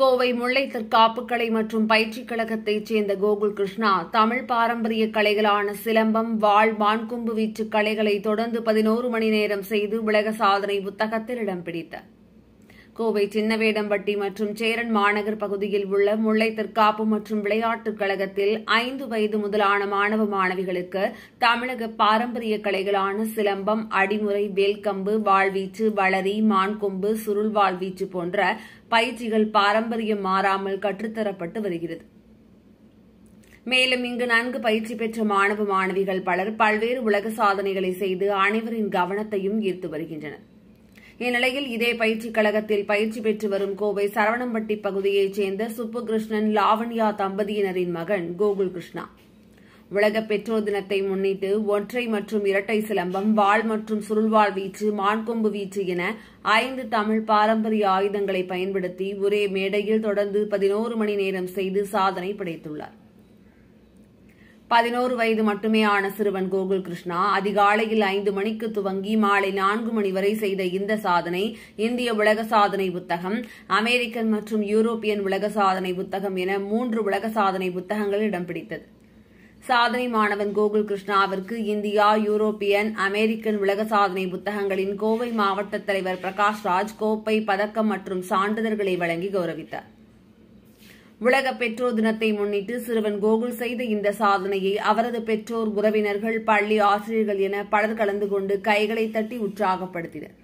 கோவை முல்லை தற்காப்பு கலை மற்றும் பயிற்சிக் கழகத்தைச் சேர்ந்த கோகுல் கிருஷ்ணா தமிழ் பாரம்பரிய கலைகளான சிலம்பம், வாள், மான்கொம்பு வீச்சு கலைகளை தொடர்ந்து 11 மணி நேரம் செய்து உலக சாதனை புத்தகத்தில் இடம் பிடித்தார். கோவை சின்னவேடம்பட்டி மற்றும் சேரன் மாநகர் பகுதியில் உள்ள முல்லை தற்காப்பு மற்றும் விளையாட்டுக் கழகத்தில் 5 வயது முதலான மாணவ மாணவிகளுக்கு தமிழக பாரம்பரிய கலைகளான சிலம்பம், அடிமுறை, வேல்கம்பு, வாழ்வீச்சு, வளரி, மான்கொம்பு, சுருள் வாழ்வீச்சு போன்ற பயிற்சிகள் பாரம்பரியம் மாறாமல் கற்றுத்தரப்பட்டு வருகிறது. மேலும் இங்கு நன்கு பயிற்சி பெற்ற மாணவ மாணவிகள் பலர் பல்வேறு உலக சாதனைகளை செய்து அனைவரின் கவனத்தையும் ஈர்த்து வருகின்றனர். இந்நிலையில் இதே பயிற்சிக் கழகத்தில் பயிற்சி பெற்று வரும் கோவை சரவணம்பட்டி பகுதியைச் சேர்ந்த சுப்புகிருஷ்ணன், லாவண்யா தம்பதியினரின் மகன் கோகுல் கிருஷ்ணா உலக பெற்றோர் தினத்தை முன்னிட்டு ஒற்றை மற்றும் இரட்டை சிலம்பம், வாள் மற்றும் சுருள்வாள் வீச்சு, மான்கொம்பு வீச்சு என 5 தமிழ் பாரம்பரிய ஆயுதங்களை பயன்படுத்தி ஒரே மேடையில் தொடர்ந்து 11 மணி நேரம் செய்து சாதனை படைத்துள்ளார். 11 வயது மட்டுமே ஆன சிறுவன் கோகுல் கிருஷ்ணா அதிகாலையில் 5 மணிக்கு துவங்கி மாலை 4 மணி வரை செய்த இந்த சாதனை இந்திய உலக சாதனை புத்தகம், அமெரிக்கன் மற்றும் யூரோப்பியன் உலக சாதனை புத்தகம் என 3 உலக சாதனை புத்தகங்கள் இடம் பிடித்தது. சாதனை மாணவன் கோகுல் கிருஷ்ணாவிற்கு இந்தியா, யூரோப்பியன், அமெரிக்கன் உலக சாதனை புத்தகங்களின் கோவை மாவட்ட தலைவர் பிரகாஷ்ராஜ் கோப்பை, பதக்கம் மற்றும் சான்றிதழ்களை வழங்கி கௌரவித்தார். உலக பெற்றோர் தினத்தை முன்னிட்டு சிறுவன் கோகுல் செய்த இந்த சாதனையை அவரது பெற்றோர், உறவினர்கள், பள்ளி ஆசிரியர்கள் என பலர் கலந்து கொண்டு கைகளை தட்டி உற்சாகப்படுத்தினர்.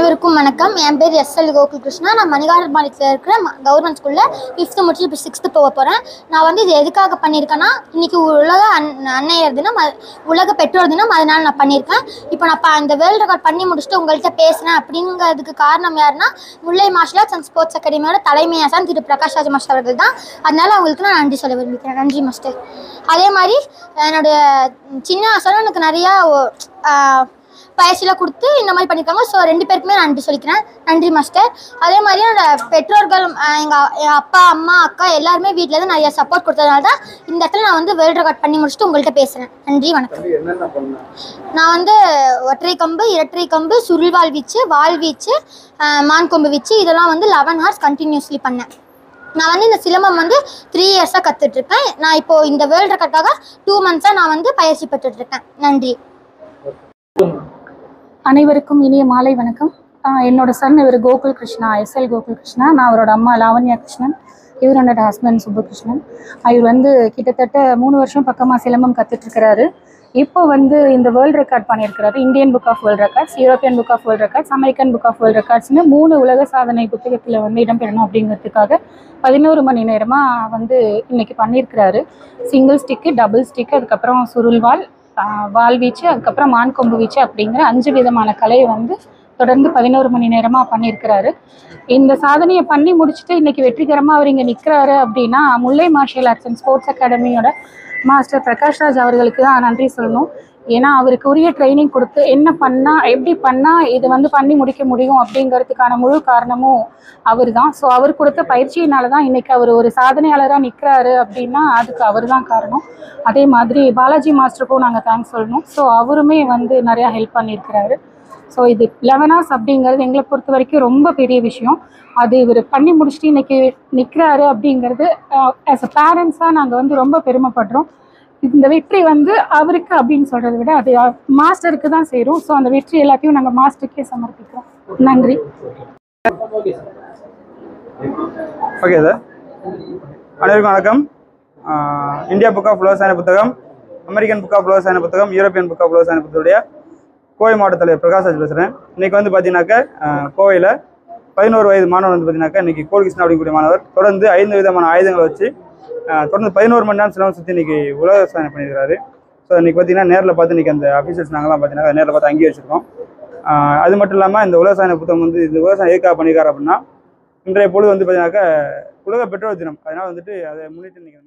அனைவருக்கும் வணக்கம். என் பேர் எஸ்எல் கோகுல் கிருஷ்ணா. நான் மணிகாரபாளையத்தில் இருக்கிற கவர்மெண்ட் ஸ்கூலில் 5th முடிச்சு இப்போ 6th போக போகிறேன். நான் வந்து இது எதுக்காக பண்ணியிருக்கேன்னா, இன்றைக்கி உலக அன்னையர் தினம், உலக பெற்றோர் தினம். அதனால் நான் பண்ணியிருக்கேன். இப்போ நான் இந்த வேர்ல்டு ரெக்கார்ட் பண்ணி முடிச்சுட்டு உங்கள்கிட்ட பேசுகிறேன் அப்படிங்கிறதுக்கு காரணம் யாருன்னா, முல்லை மார்ஷல் ஆர்ட்ஸ் அண்ட் ஸ்போர்ட்ஸ் அகாடமியோட தலைமை ஆசான் திரு பிரகாஷ் ராஜ் மாஸ்டர் அவர்கள் தான். அதனால் அவங்களுக்கு நான் நன்றி சொல்ல விரும்புகிறேன். நன்றி மாஸ்டர். அதே மாதிரி என்னுடைய சின்ன ஆசானும் எனக்கு நிறையா பயிற்சியெலாம் கொடுத்து இந்த மாதிரி பண்ணியிருக்காங்க. ஸோ 2 பேருக்குமே நான் நன்றி சொல்லிக்கிறேன். நன்றி மாஸ்டர். அதே மாதிரி என்னோடய பெற்றோர்கள், எங்கள் அப்பா, அம்மா, அக்கா எல்லாருமே வீட்டில் தான் நிறையா சப்போர்ட் கொடுத்ததுனால தான் இந்த இடத்துல நான் வந்து வேர்ல்டு ரெக்கார்ட் பண்ணி முடிச்சுட்டு உங்கள்கிட்ட பேசுகிறேன். நன்றி, வணக்கம். நான் வந்து ஒற்றை கம்பு, இரட்டை கம்பு, சுருள்வாள் வீச்சு, வாள் வீச்சு, மான்கொம்பு வீச்சு, இதெல்லாம் வந்து 11 hours கண்டினியூஸ்லி பண்ணேன். நான் வந்து இந்த சிலம்பம் வந்து 3 years கற்றுட்ருக்கேன். நான் இப்போது இந்த வேர்ல்டு ரெக்கார்டுக்காக 2 months நான் வந்து பயிற்சி பெற்றுட்ருக்கேன். நன்றி. அனைவருக்கும் இனிய மாலை வணக்கம். என்னோட சன் இவர் கோகுல் கிருஷ்ணா, எஸ்எல் கோகுல் கிருஷ்ணா. நான் அவரோட அம்மா லாவண்யா கிருஷ்ணன். இவர் என்னோட ஹஸ்பண்ட் சுப்புகிருஷ்ணன். இவர் வந்து கிட்டத்தட்ட 3 வருஷம் பக்கமாக சிலம்பம் கற்றுட்ருக்கிறாரு. இப்போ வந்து இந்த வேர்ல்டு ரெக்கார்ட் பண்ணியிருக்கிறாரு. Indian book of world records, European book of world records, American book of world ரெக்கார்ட்ஸ்னு 3 உலக சாதனை புத்தகத்தில் வந்து இடம்பெறணும் அப்படிங்கிறதுக்காக 11 மணி நேரமாக வந்து இன்றைக்கி பண்ணியிருக்கிறாரு. சிங்கிள் ஸ்டிக்கு, டபுள் ஸ்டிக்கு, அதுக்கப்புறம் சுருள்வாள், வால் வீச்சு, அதுக்கப்புறம் மான்கொம்பு வீச்சு அப்படிங்கிற 5 விதமான கலையை வந்து தொடர்ந்து 11 மணி நேரமாக பண்ணியிருக்கிறாரு. இந்த சாதனையை பண்ணி முடிச்சுட்டு இன்றைக்கி வெற்றிகரமாக அவர் இங்கே நிற்கிறாரு அப்படின்னா, Mullai martial arts and sports அகாடமியோட மாஸ்டர் பிரகாஷ் ராஜ் அவர்களுக்கு தான் நன்றி சொல்லணும். ஏன்னா அவருக்கு உரிய ட்ரைனிங் கொடுத்து என்ன பண்ணால், எப்படி பண்ணால் இது வந்து பண்ணி முடிக்க முடியும் அப்படிங்கிறதுக்கான முழு காரணமும் அவர் தான். ஸோ அவர் கொடுத்த பயிற்சியினால தான் இன்றைக்கி அவர் ஒரு சாதனையாளராக நிற்கிறாரு அப்படின்னா அதுக்கு அவர் தான் காரணம். அதே மாதிரி பாலாஜி மாஸ்டருக்கும் நாங்கள் தேங்க்ஸ் சொல்லணும். ஸோ அவருமே வந்து நிறையா ஹெல்ப் பண்ணியிருக்கிறாரு. ஸோ இது 11 hours அப்படிங்கிறது எங்களை பொறுத்த வரைக்கும் ரொம்ப பெரிய விஷயம். அது இவர் பண்ணி முடிச்சுட்டு இன்றைக்கி நிற்கிறாரு அப்படிங்கிறது ஆஸ் அ பேரண்ட்ஸாக நாங்கள் வந்து ரொம்ப பெருமைப்படுறோம். இந்த வெற்றி வந்து அவருக்கு அப்படின்னு சொல்கிறத விட அது மாஸ்டருக்கு தான் சேரும். ஸோ அந்த வெற்றி எல்லாத்தையும் நாங்கள் மாஸ்டருக்கே சமர்ப்பிக்கிறோம். நன்றி. ஓகே சார், அனைவருக்கும் வணக்கம். இந்தியா புக் ஆஃப் உலக சாதனை புத்தகம், அமெரிக்கன் புக் ஆஃப் உலக சாதனை புத்தகம், யூரோப்பியன் புக் ஆஃப் உலக சாதனை புத்தகத்துடைய கோவை மாவட்ட தலைவர் பிரகாஷ் ராஜ் பேசுகிறேன். இன்றைக்கி வந்து பார்த்தீங்கன்னாக்கா கோவையில் 11 வயது மாணவர் வந்து பார்த்தீங்கன்னாக்கா இன்றைக்கி கோல்கிருஷ்ணா அப்படிங்கக்கூடிய மாணவர் தொடர்ந்து 5 விதமான ஆயுதங்களை வச்சு தொடர்ந்து 11 மணி நேரம் சிலம்பம் சுற்றி இன்றைக்கி உலக சாதனை பண்ணியிருக்காரு. ஸோ இன்றைக்கி பார்த்தீங்கன்னா நேரில் பார்த்து இன்றைக்கி அந்த அஃபீஷியல்ஸ் நாங்களாம் பார்த்தீங்கன்னா நேரில் பார்த்து அங்கேயே வச்சுருக்கோம். அது மட்டும் இல்லாமல் இந்த உலக சாதனை புத்தகம் வந்து இந்த விவசாயம் எதுக்காக பண்ணியிருக்காரு அப்படின்னா, இன்றைய பொழுது வந்து பார்த்தீங்கன்னாக்கா உலக பெற்றோர் தினம். அதனால் வந்துட்டு அதை முன்னிட்டு இன்றைக்கி